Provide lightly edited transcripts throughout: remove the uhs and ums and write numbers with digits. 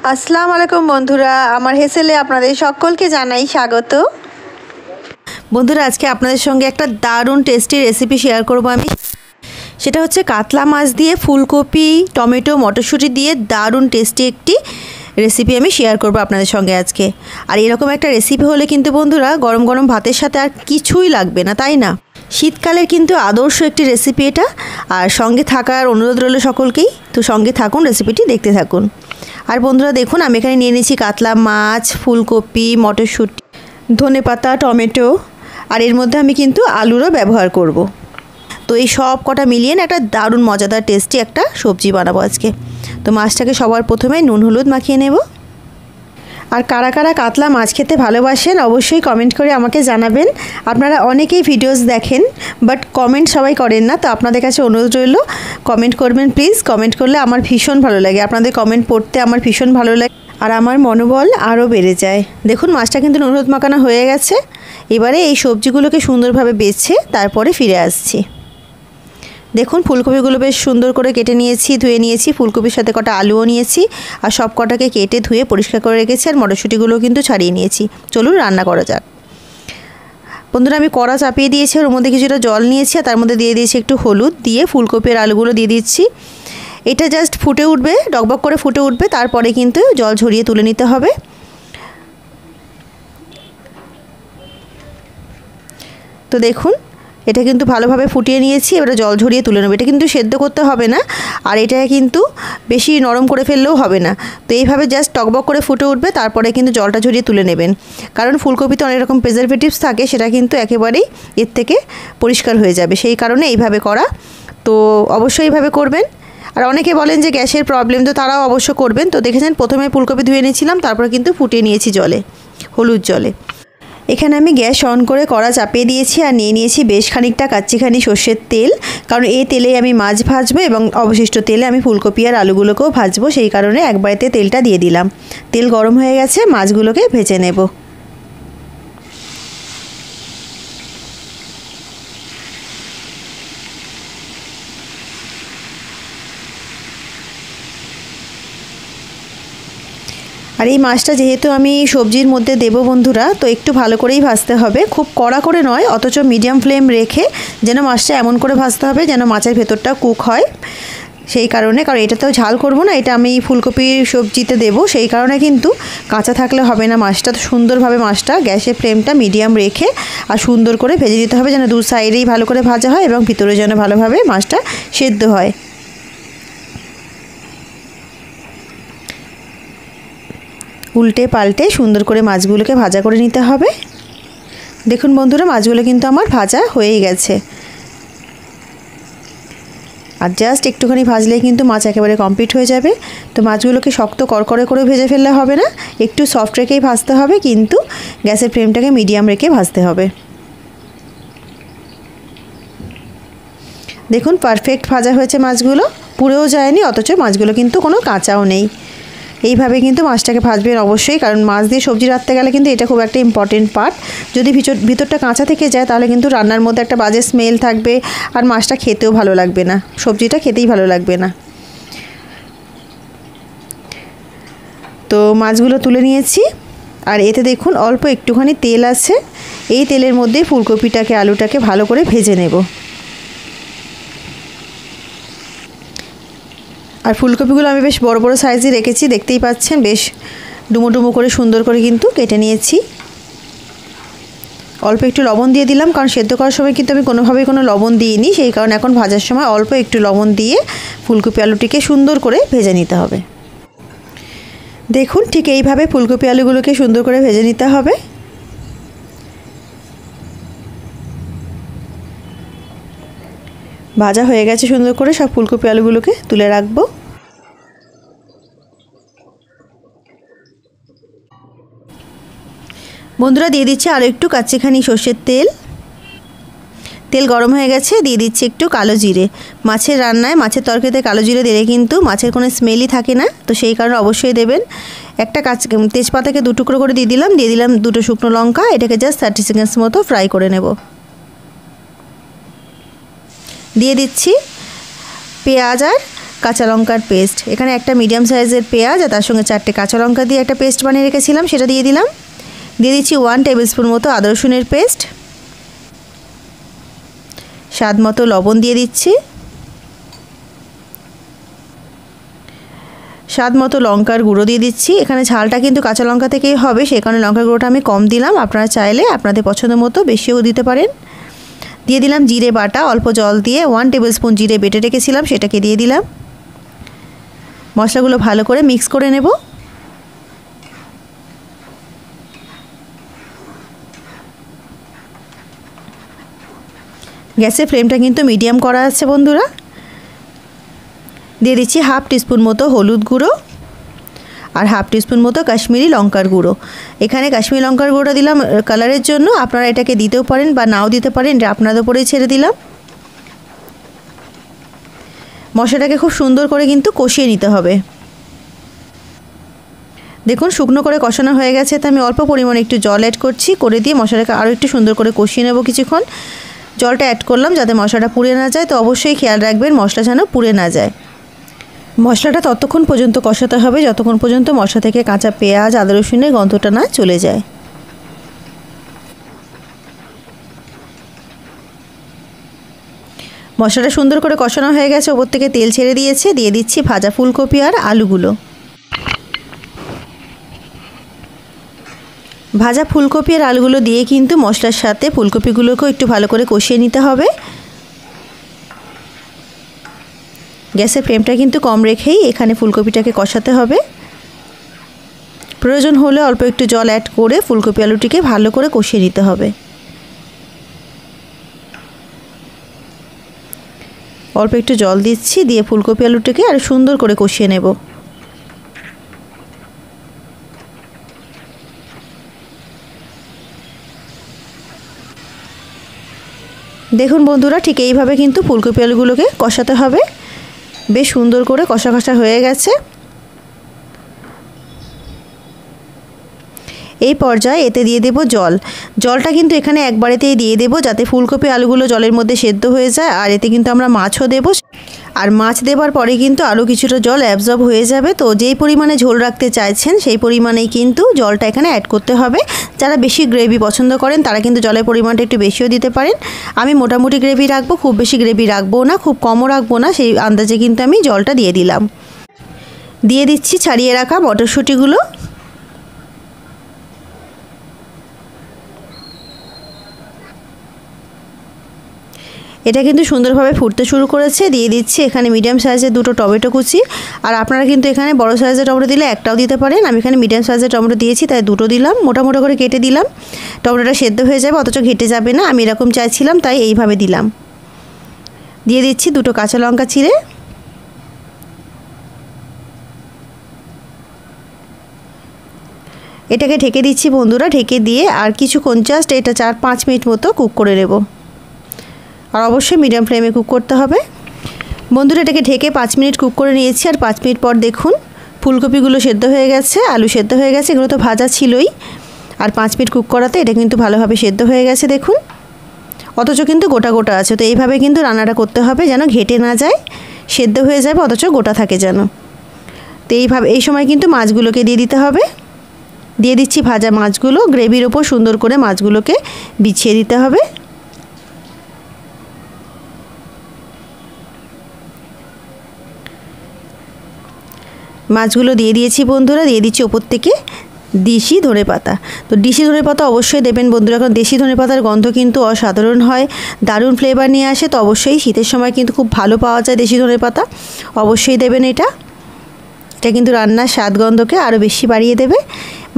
আসসালামু আলাইকুম বন্ধুরা, আমার হেসেলে আপনাদের সকলকে জানাই স্বাগত। বন্ধুরা, আজকে আপনাদের সঙ্গে একটা দারুণ টেস্টি রেসিপি শেয়ার করব আমি। সেটা হচ্ছে কাতলা মাছ দিয়ে ফুলকপি, টমেটো, মটরশুঁটি দিয়ে দারুণ টেস্টি একটি রেসিপি আমি শেয়ার করব আপনাদের সঙ্গে আজকে। আর এরকম একটা রেসিপি হলে কিন্তু বন্ধুরা গরম গরম ভাতের সাথে আর কিছুই লাগবে না, তাই না? শীতকালের কিন্তু আদর্শ একটি রেসিপি এটা। আর সঙ্গে থাকার অনুরোধ রইল সকলকেই, তো সঙ্গে থাকুন, রেসিপিটি দেখতে থাকুন। আর বন্ধুরা দেখুন, আমি এখানে নিয়ে নিয়েছি কাতলা মাছ, ফুলকপি, মটরশুঁটি, ধনেপাতা, টমেটো, আর এর মধ্যে আমি কিন্তু আলুরও ব্যবহার করব। তো এই সব কটা মিলিয়ে একটা দারুণ মজাদার টেস্টি একটা সবজি বানাবো আজকে। তো মাছটাকে সবার প্রথমে নুন হলুদ মাখিয়ে নেব। আর কারা কারা কাতলা মাছ খেতে ভালোবাসেন অবশ্যই কমেন্ট করে আমাকে জানাবেন। আপনারা অনেকেই ভিডিওস দেখেন, বাট কমেন্ট সবাই করেন না। তো আপনাদের কাছে অনুরোধ রইল, কমেন্ট করবেন প্লিজ। কমেন্ট করলে আমার ভীষণ ভালো লাগে, আপনাদের কমেন্ট পড়তে আমার ভীষণ ভালো লাগে, আর আমার মনোবল আরও বেড়ে যায়। দেখুন, মাছটা কিন্তু নুন হলুদ মাখানো হয়ে গেছে। এবারে এই সবজিগুলোকে সুন্দরভাবে বেছে তারপরে ফিরে আসছি। দেখুন, ফুলকপিগুলো বেশ সুন্দর করে কেটে নিয়েছি, ধুয়ে নিয়েছি। ফুলকপির সাথে কটা আলুও নিয়েছি, আর সব কটাকে কেটে ধুয়ে পরিষ্কার করে রেখেছি। আর মটরশুঁটিগুলোও কিন্তু ছাড়িয়ে নিয়েছি। চলুন রান্না করা যাক। বন্ধুরা, আমি কড়া চাপিয়ে দিয়েছি, ওর মধ্যে কিছুটা জল নিয়েছি, আর তার মধ্যে দিয়ে দিয়েছি একটু হলুদ, দিয়ে ফুলকপি আর আলুগুলো দিয়ে দিচ্ছি। এটা জাস্ট ফুটে উঠবে, ডকবক করে ফুটে উঠবে, তারপরে কিন্তু জল ঝরিয়ে তুলে নিতে হবে। তো দেখুন, এটা কিন্তু ভালোভাবে ফুটিয়ে নিয়েছি। এবারে জল ঝরিয়ে তুলে নেব। এটা কিন্তু সেদ্ধ করতে হবে না, আর এটা কিন্তু বেশি নরম করে ফেললেও হবে না। তো এইভাবে জাস্ট টকবক করে ফুটে উঠবে, তারপরে কিন্তু জলটা ঝরিয়ে তুলে নেবেন। কারণ ফুলকপিতে অনেক রকম প্রিজারভেটিভস থাকে, সেটা কিন্তু একেবারেই এর থেকে পরিষ্কার হয়ে যাবে, সেই কারণে এইভাবে করা। তো অবশ্যই এইভাবে করবেন। আর অনেকে বলেন যে গ্যাসের প্রবলেম, তো তারাও অবশ্য করবেন। তো দেখেছেন, প্রথমে ফুলকপি ধুয়ে নিয়েছিলাম, তারপরে কিন্তু ফুটিয়ে নিয়েছি জলে, হলুদ জলে। এখানে আমি গ্যাস অন করে কড়া চাপিয়ে দিয়েছি, আর নিয়ে নিয়েছি বেশ খানিকটা কাচ্চিখানি সর্ষের তেল। কারণ এই তেলেই আমি মাছ ভাজবো, এবং অবশিষ্ট তেলে আমি ফুলকপি আর আলুগুলোকেও ভাজবো, সেই কারণে একবারেতে তেলটা দিয়ে দিলাম। তেল গরম হয়ে গেছে, মাছগুলোকে ভেজে নেব। আর এই মাছটা যেহেতু আমি সবজির মধ্যে দেব বন্ধুরা, তো একটু ভালো করেই ভাজতে হবে, খুব কড়া করে নয়, অথচ মিডিয়াম ফ্লেম রেখে যেন মাছটা এমন করে ভাজতে হবে যেন মাছের ভেতরটা কুক হয়। সেই কারণে, কারণ এটাতেও ঝাল করব না, এটা আমি ফুলকপির সবজিতে দেব, সেই কারণে কিন্তু কাঁচা থাকলে হবে না। মাছটা তো সুন্দরভাবে, মাছটা গ্যাসের ফ্লেমটা মিডিয়াম রেখে আর সুন্দর করে ভেজে দিতে হবে, যেন দু সাইডেই ভালো করে ভাজা হয় এবং ভিতরে যেন ভালোভাবে মাছটা সেদ্ধ হয়। উল্টে পাল্টে সুন্দর করে মাছগুলোকে ভাজা করে নিতে হবে। দেখুন বন্ধুরা, মাছগুলো কিন্তু আমার ভাজা হয়েই গেছে। আর জাস্ট একটুখানি ভাজলেই কিন্তু মাছ একেবারে কমপ্লিট হয়ে যাবে। তো মাছগুলোকে শক্ত করকরে করে ভেজে ফেললে হবে না, একটু সফট রেখেই ভাজতে হবে, কিন্তু গ্যাসের ফ্লেমটাকে মিডিয়াম রেখে ভাজতে হবে। দেখুন, পারফেক্ট ভাজা হয়েছে মাছগুলো, পুড়েও যায়নি, অথচ মাছগুলো কিন্তু কোনো কাঁচাও নেই। এইভাবে কিন্তু মাছটাকে ভাজবেন অবশ্যই, কারণ মাছ দিয়ে সবজি রাঁধতে গেলে কিন্তু এটা খুব একটা ইম্পর্টেন্ট পার্ট। যদি ভিতরটা কাঁচা থেকে যায়, তাহলে কিন্তু রান্নার মধ্যে একটা বাজে স্মেল থাকবে, আর মাছটা খেতেও ভালো লাগবে না, সবজিটা খেতেই ভালো লাগবে না। তো মাছগুলো তুলে নিয়েছি, আর এতে দেখুন অল্প একটুখানি তেল আছে। এই তেলের মধ্যে ফুলকপিটাকে, আলুটাকে ভালো করে ভেজে নেব। আর ফুলকপিগুলো আমি বেশ বড় বড় সাইজে রেখেছি, দেখতেই পাচ্ছেন, বেশ ডুমো ডুমো করে সুন্দর করে কিন্তু কেটে নিয়েছি। অল্প একটু লবণ দিয়ে দিলাম, কারণ সেদ্ধ করার সময় কিন্তু আমি কোনোভাবেই কোনো লবণ দিইনি, সেই কারণে এখন ভাজার সময় অল্প একটু লবণ দিয়ে ফুলকপি আলুটিকে সুন্দর করে ভেজে নিতে হবে। দেখুন, ঠিক এইভাবে ফুলকপি আলুগুলোকে সুন্দর করে ভেজে নিতে হবে। ভাজা হয়ে গেছে সুন্দর করে, সব ফুলকপি আলুগুলোকে তুলে রাখবো। বন্ধুরা, দিয়ে দিচ্ছি আরও একটু কাচ্চিখানি সর্ষের তেল। তেল গরম হয়ে গেছে, দিয়ে দিচ্ছি একটু কালো জিরে। মাছের রান্নায়, মাছের তরকারিতে কালো জিরে দিলে কিন্তু মাছের কোনো স্মেলই থাকে না, তো সেই কারণে অবশ্যই দেবেন। একটা তেজপাতাকে 2 টুকরো করে দিয়ে দিলাম 2টো শুকনো লঙ্কা। এটাকে জাস্ট 30 সেকেন্ডস মতো ফ্রাই করে নেব। দিয়ে দিচ্ছি পেঁয়াজ আর কাঁচা লঙ্কার পেস্ট। এখানে একটা মিডিয়াম সাইজের পেঁয়াজ আর তার সঙ্গে 4টে কাঁচা লঙ্কা দিয়ে একটা পেস্ট বানিয়ে রেখেছিলাম, সেটা দিয়ে দিলাম। দিয়ে দিচ্ছি 1 টেবিল স্পুন মতো আদা রসুনের পেস্ট। স্বাদ মতো লবণ দিয়ে দিচ্ছি। স্বাদ মতো লঙ্কার গুঁড়ো দিয়ে দিচ্ছি। এখানে ঝালটা কিন্তু কাঁচা লঙ্কা থেকেই হবে, সেই কারণে লঙ্কার গুঁড়োটা আমি কম দিলাম। আপনারা চাইলে আপনাদের পছন্দ মতো বেশিও দিতে পারেন। দিয়ে দিলাম জিরে বাটা, অল্প জল দিয়ে 1 টেবিল স্পুন জিরে বেটে রেখেছিলাম, সেটাকে দিয়ে দিলাম। মশলাগুলো ভালো করে মিক্স করে নেব। গ্যাসের ফ্লেমটা কিন্তু মিডিয়াম করা আছে বন্ধুরা। দিয়ে দিচ্ছি 1/2 টিস্পুন মতো হলুদ গুঁড়ো আর 1/2 টিস্পুন মতো কাশ্মীরি লঙ্কার গুঁড়ো। এখানে কাশ্মীরি লঙ্কার গুঁড়োটা দিলাম কালারের জন্য, আপনারা এটাকে দিতেও পারেন বা নাও দিতে পারেন, এটা আপনাদের উপরেই ছেড়ে দিলাম। মশলাটাকে খুব সুন্দর করে কিন্তু কষিয়ে নিতে হবে। দেখুন শুকনো করে কষানো হয়ে গেছে, তো আমি অল্প পরিমাণে একটু জল অ্যাড করছি, করে দিয়ে মশলাটাকে আরও একটু সুন্দর করে কষিয়ে নেব কিছুক্ষণ। জলটা অ্যাড করলাম যাতে মশলাটা পুড়ে না যায়, তো অবশ্যই খেয়াল রাখবেন মশলা যেন পুড়ে না যায়। মশলাটা ততক্ষণ পর্যন্ত কষাতে হবে যতক্ষণ পর্যন্ত মশলা থেকে কাঁচা পেঁয়াজ আদা রসুনের গন্ধটা না চলে যায়। মশলাটা সুন্দর করে কষানো হয়ে গেছে, ওপর থেকে তেল ছেড়ে দিয়েছে। দিয়ে দিচ্ছি ভাজা ফুলকপি আর আলুগুলো। ভাজা ফুলকপি আর আলুগুলো দিয়ে কিন্তু মশলার সাথে ফুলকপিগুলোকেও একটু ভালো করে কষিয়ে নিতে হবে। গ্যাসের ফ্লেমটা কিন্তু কম রেখেই এখানে ফুলকপিটাকে কষাতে হবে। প্রয়োজন হলে অল্প একটু জল অ্যাড করে ফুলকপি আলুটিকে ভালো করে কষিয়ে নিতে হবে। অল্প একটু জল দিচ্ছি, দিয়ে ফুলকপি আলুটাকে আর সুন্দর করে কষিয়ে নেব। দেখুন বন্ধুরা, ঠিক এইভাবে কিন্তু ফুলকপি আলুগুলোকে কষাতে হবে। বেশ সুন্দর করে কষা কষা হয়ে গেছে। এই পর্যায়ে এতে দিয়ে দেব জল। জলটা কিন্তু এখানে একবারেতেই দিয়ে দেব যাতে ফুলকপি আলুগুলো জলের মধ্যে সেদ্ধ হয়ে যায়। আর এতে কিন্তু আমরা মাছও দেব, আর মাছ দেওয়ার পরে কিন্তু আরও কিছুটা জল অ্যাবজর্ব হয়ে যাবে। তো যেই পরিমাণে ঝোল রাখতে চাইছেন সেই পরিমাণেই কিন্তু জলটা এখানে অ্যাড করতে হবে। যারা বেশি গ্রেভি পছন্দ করেন তারা কিন্তু জলের পরিমাণটা একটু বেশিও দিতে পারেন। আমি মোটামুটি গ্রেভি রাখবো, খুব বেশি গ্রেভি রাখবো না, খুব কমও রাখবো না, সেই আন্দাজে কিন্তু আমি জলটা দিয়ে দিলাম। দিয়ে দিচ্ছি ছাড়িয়ে রাখা মটরশুঁটিগুলো। এটা কিন্তু সুন্দরভাবে ফুটতে শুরু করেছে। দিয়ে দিচ্ছি এখানে মিডিয়াম সাইজের 2টো টমেটো কুচি। আর আপনারা কিন্তু এখানে বড় সাইজের টমেটো দিলে একটাও দিতে পারেন। আমি এখানে মিডিয়াম সাইজের টমেটো দিয়েছি তাই 2টো দিলাম। মোটামোটা করে কেটে দিলাম, টমেটোটা সেদ্ধ হয়ে যাবে, অথচ ঘেটে যাবে না, আমি এরকম চাইছিলাম তাই এইভাবে দিলাম। দিয়ে দিচ্ছি 2টো কাঁচা লঙ্কা চিড়ে। এটাকে ঢেকে দিচ্ছি বন্ধুরা। ঢেকে দিয়ে আর কিছুক্ষণ জাস্ট এটা 4-5 মিনিট মতো কুক করে নেব। আর অবশ্যই মিডিয়াম ফ্লেমে কুক করতে হবে। বন্ধুরা এটাকে ঢেকে 5 মিনিট কুক করে নিয়েছি। আর 5 মিনিট পর দেখুন ফুলকপিগুলো সেদ্ধ হয়ে গেছে, আলু সেদ্ধ হয়ে গেছে, এগুলো তো ভাজা ছিলই। আর 5 মিনিট কুক করাতে এটা কিন্তু ভালোভাবে সেদ্ধ হয়ে গেছে দেখুন, অথচ কিন্তু গোটা গোটা আছে। তো এইভাবে কিন্তু রান্নাটা করতে হবে যেন ঘেটে না যায়, সেদ্ধ হয়ে যাবে অথচ গোটা থাকে যেন। তো এইভাবে এই সময় কিন্তু মাছগুলোকে দিয়ে দিতে হবে। দিয়ে দিচ্ছি ভাজা মাছগুলো, গ্রেভির ওপর সুন্দর করে মাছগুলোকে বিছিয়ে দিতে হবে। মাছগুলো দিয়ে দিয়েছি বন্ধুরা। দিয়ে দিচ্ছি ওপর থেকে দেশি ধনেপাতা। তো দেশি ধনেপাতা অবশ্যই দেবেন বন্ধুরা, কারণ দেশি ধনেপাতার গন্ধ কিন্তু অসাধারণ হয়, দারুণ ফ্লেভার নিয়ে আসে। তো অবশ্যই শীতের সময় কিন্তু খুব ভালো পাওয়া যায় দেশি ধনেপাতা, অবশ্যই দেবেন এটা। এটা কিন্তু রান্নার স্বাদ গন্ধকে আরও বেশি বাড়িয়ে দেবে।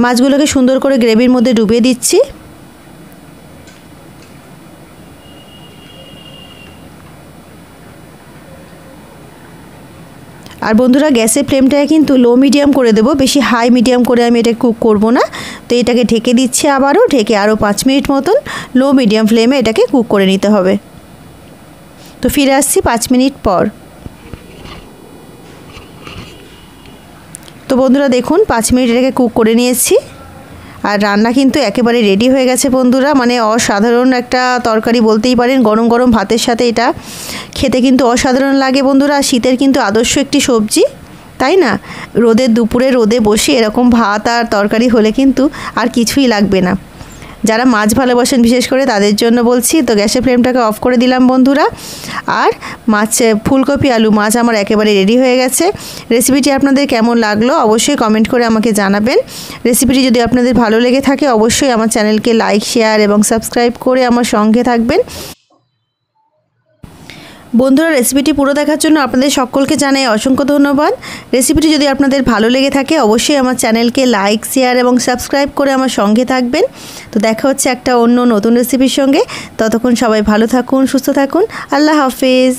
মাছগুলোকে সুন্দর করে গ্রেভির মধ্যে ডুবিয়ে দিচ্ছি। আর বন্ধুরা গ্যাসের ফ্লেমটাকে কিন্তু লো মিডিয়াম করে দেবো, বেশি হাই মিডিয়াম করে আমি এটা কুক করব না। তো এটাকে ঢেকে দিচ্ছি আবারও, ঢেকে আরও 5 মিনিট মতন লো মিডিয়াম ফ্লেমে এটাকে কুক করে নিতে হবে। তো ফিরে আসছি 5 মিনিট পর। তো বন্ধুরা দেখুন 5 মিনিট এটাকে কুক করে নিয়েছি। আর রান্না কিন্তু একেবারে রেডি হয়ে গেছে বন্ধুরা, মানে অসাধারণ একটা তরকারি বলতেই পারেন। গরম গরম ভাতের সাথে এটা খেতে কিন্তু অসাধারণ লাগে বন্ধুরা। শীতের কিন্তু আদর্শ একটি সবজি, তাই না? রোদের দুপুরে রোদে বসে এরকম ভাত আর তরকারি হলে কিন্তু আর কিছুই লাগবে না। যারা মাছ ভালোবাসেন বিশেষ করে তাদের জন্য বলছি। তো গ্যাসের ফ্লেমটাকে অফ করে দিলাম বন্ধুরা। আর ফুলকপি আলু মাছ আমার একেবারে রেডি হয়ে গেছে। রেসিপিটি আপনাদের কেমন লাগলো অবশ্যই কমেন্ট করে আমাকে জানাবেন। রেসিপিটি যদি আপনাদের ভালো লেগে থাকে অবশ্যই আমার চ্যানেলকে লাইক, শেয়ার এবং সাবস্ক্রাইব করে আমার সঙ্গে থাকবেন। বন্ধুরা, রেসিপিটি পুরো দেখার জন্য আপনাদের সকলকে জানাই অসংখ্য ধন্যবাদ। রেসিপিটি যদি আপনাদের ভালো লেগে থাকে অবশ্যই আমার চ্যানেলকে লাইক, শেয়ার এবং সাবস্ক্রাইব করে আমার সঙ্গে থাকবেন। তো দেখা হচ্ছে একটা অন্য নতুন রেসিপির সঙ্গে। ততক্ষণ সবাই ভালো থাকুন, সুস্থ থাকুন। আল্লাহ হাফেজ।